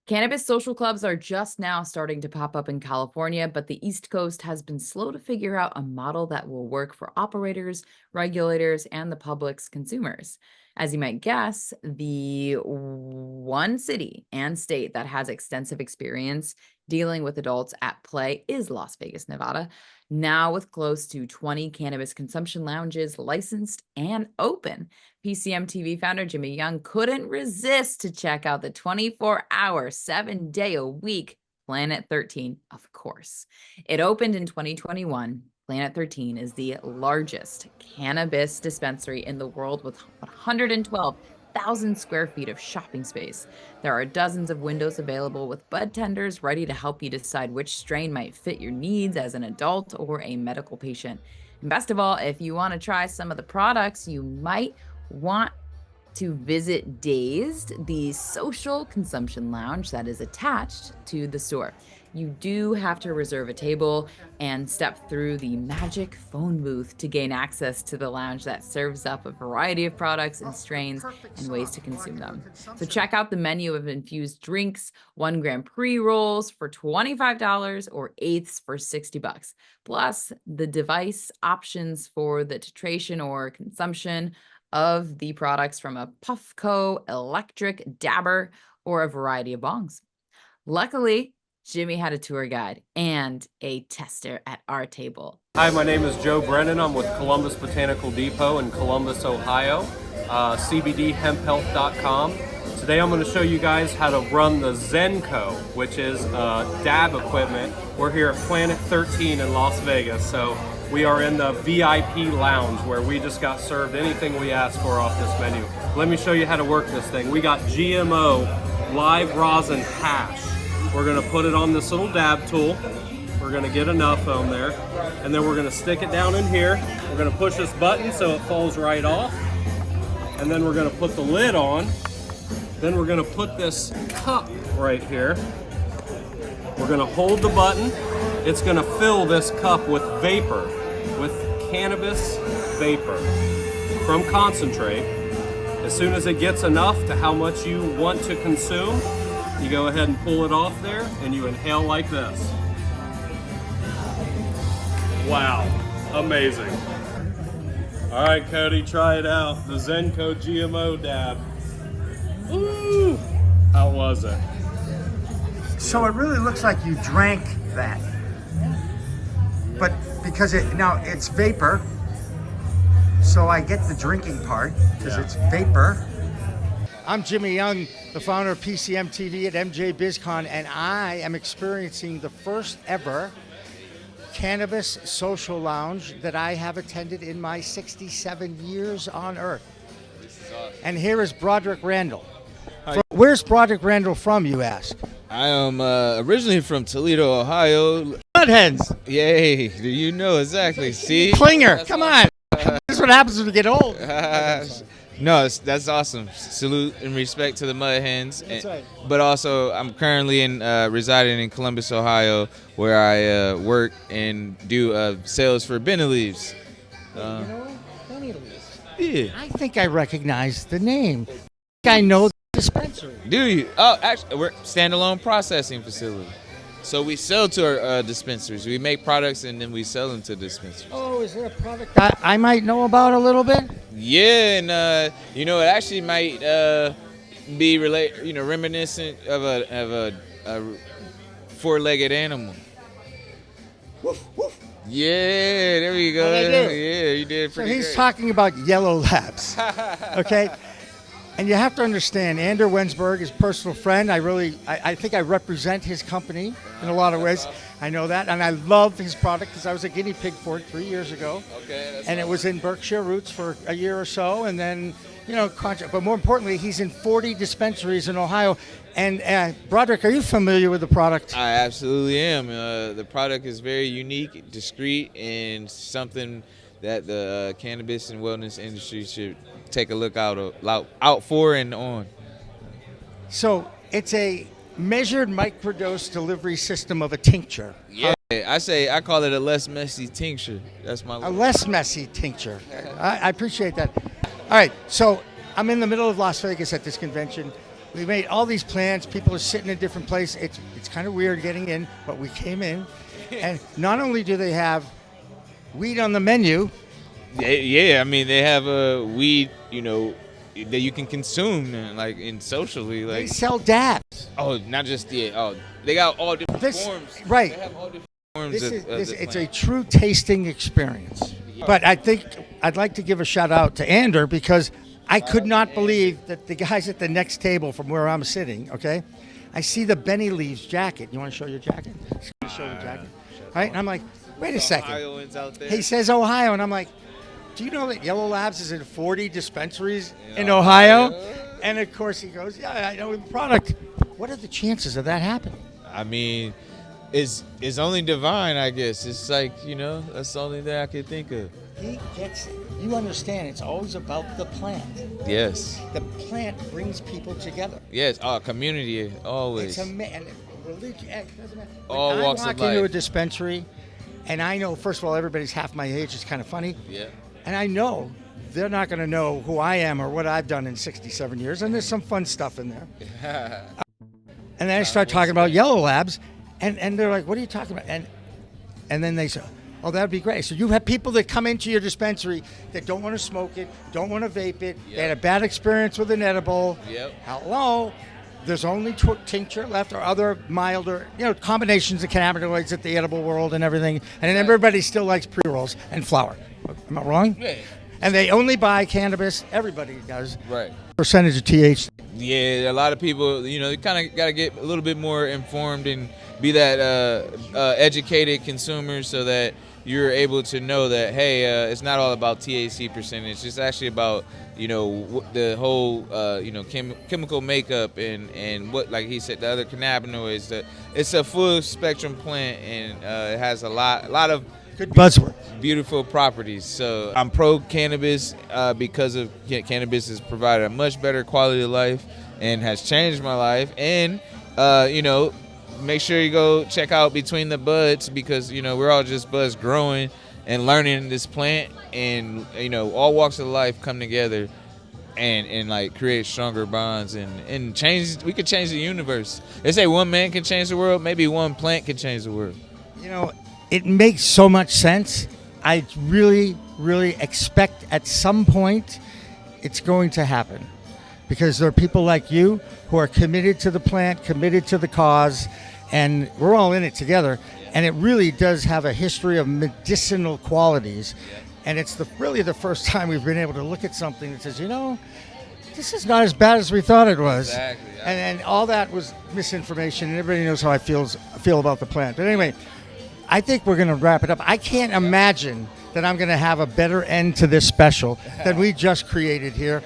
Cannabis social clubs are just now starting to pop up in California, but the East Coast has been slow to figure out a model that will work for operators, regulators, and the public's consumers. As you might guess, the one city and state that has extensive experience dealing with adults at play is Las Vegas, Nevada. Now, with close to 20 cannabis consumption lounges licensed and open, PCMTV founder Jimmy Young couldn't resist to check out the 24-hour, 7-day-a-week Planet 13, of course. It opened in 2021. Planet 13 is the largest cannabis dispensary in the world with 112,000 square feet of shopping space. There are dozens of windows available with bud tenders ready to help you decide which strain might fit your needs as an adult or a medical patient. And best of all, if you want to try some of the products, you might want to visit Dazed, the social consumption lounge that is attached to the store. You do have to reserve a table and step through the magic phone booth to gain access to the lounge that serves up a variety of products and strains and ways to consume them. So check out the menu of infused drinks, 1 gram pre-rolls for $25 or eighths for $60. Plus the device options for the titration or consumption of the products from a Puffco, electric, dabber, or a variety of bongs. Luckily, Jimmy had a tour guide and a tester at our table. Hi, my name is Joe Brennan. I'm with Columbus Botanical Depot in Columbus, Ohio, cbdhemphealth.com. Today I'm going to show you guys how to run the Zenco, which is dab equipment. We're here at Planet 13 in Las Vegas, so we are in the VIP lounge where we just got served anything we asked for off this menu. Let me show you how to work this thing. We got GMO live rosin hash. We're gonna put it on this little dab tool. We're gonna get enough on there. And then we're gonna stick it down in here. We're gonna push this button so it falls right off. And then we're gonna put the lid on. Then we're gonna put this cup right here. We're gonna hold the button. It's gonna fill this cup with vapor, with cannabis vapor from concentrate. As soon as it gets enough to how much you want to consume, you go ahead and pull it off there and you inhale like this. Wow, amazing. All right, Cody, try it out. The Zenco GMO dab. Ooh, how was it? So it really looks like you drank that. But because it's vapor, so I get the drinking part because it's vapor. I'm Jimmy Young, the founder of PCMTV at MJ Biz Con, and I am experiencing the first ever cannabis social lounge that I have attended in my 67 years on Earth. And here is Broderick Randle. Where's Broderick Randle from, you ask? I am originally from Toledo, Ohio. Buttheads. Yay, do you know exactly? See? Clinger, come on. This is what happens when you get old. No, that's awesome. Salute and respect to the Mud Hens. That's right. But also, I'm currently residing in Columbus, Ohio, where I work and do sales for Benelieves. You know what? Benelieves. Yeah. I think I recognize the name. I think I know the dispensary. Do you? Oh, actually, we're standalone processing facility. So we sell to our dispensaries. We make products and then we sell them to dispensaries. Oh, is there a product that I might know about a little bit? Yeah, and it actually might be reminiscent of a four-legged animal. Woof, woof. Yeah, there we go. Yeah, you did pretty So he's great. talking about yellow labs, okay? And you have to understand, Ander Wensberg is a personal friend. I think I represent his company in a lot of ways. I know that, and I love his product because I was a guinea pig for it 3 years ago. Okay, that's and it was in Berkshire Roots for a year or so, and then, but more importantly, he's in 40 dispensaries in Ohio. And Broderick, are you familiar with the product? I absolutely am. The product is very unique, discreet, and something that the cannabis and wellness industry should take a look out for and on. So it's a measured microdose delivery system of a tincture. Yeah, I call it a less messy tincture. That's my A less messy tincture. I appreciate that. All right, so I'm in the middle of Las Vegas at this convention. We made all these plants. People are sitting in different places. It's kind of weird getting in, but we came in. And not only do they have weed on the menu. Yeah, I mean, they have a weed, that you can consume and socially. Like, They sell dabs. oh, not just they got all different This- forms. right. They have all different forms It's a true tasting experience. But I think I'd like to give a shout out to Ander because I could not believe that the guys at the next table from where I'm sitting, okay, I see the Benny Leaves jacket. You want to show your jacket? Show the jacket. Right? And I'm like, wait a second. Ohioans out there. He says Ohio, and I'm like, do you know that Yellow Labs is in 40 dispensaries in Ohio? And of course he goes, yeah, I know the product. What are the chances of that happening? I mean, it's only divine, I guess. It's like, that's the only thing I could think of. He gets it. You understand, it's always about the plant. Yes. The plant brings people together. Yes. Oh, community, always. It's and religion, it doesn't matter. All When walks I of walk into a life. dispensary, and I know, first of all, everybody's half my age. It's kind of funny. Yeah. And I know they're not going to know who I am or what I've done in 67 years. And there's some fun stuff in there. And then I start talking about Yellow Labs, and they're like, what are you talking about? And then they say, oh, that'd be great. So you have people that come into your dispensary that don't want to smoke it, don't want to vape it. They had a bad experience with an edible. Yep. Hello. There's only tincture left or other milder, combinations of cannabinoids at the edible world and everything. And then everybody still likes pre-rolls and flour. Am I wrong? Yeah. And they only buy cannabis. Everybody does. Right. Percentage of THC. Yeah, a lot of people, you kind of got to get a little bit more informed and be that educated consumer so that you're able to know that, hey, it's not all about THC percentage. It's actually about, the whole, chemical makeup and what, like he said, the other cannabinoids. It's a full spectrum plant, and it has a lot of Good buzzword. beautiful properties. So I'm pro cannabis because of cannabis has provided a much better quality of life and has changed my life. And make sure you go check out Between the Buds because we're all just buds growing and learning this plant, and all walks of life come together and like create stronger bonds and change. We could change the universe. They say one man can change the world. Maybe one plant can change the world. It makes so much sense. I really, really expect at some point it's going to happen because there are people like you who are committed to the plant, committed to the cause, and we're all in it together. And it really does have a history of medicinal qualities. And it's really the first time we've been able to look at something that says, this is not as bad as we thought it was. Exactly. And all that was misinformation, and everybody knows how I feel about the plant. But anyway, I think we're going to wrap it up. I can't imagine that I'm going to have a better end to this special than we just created here.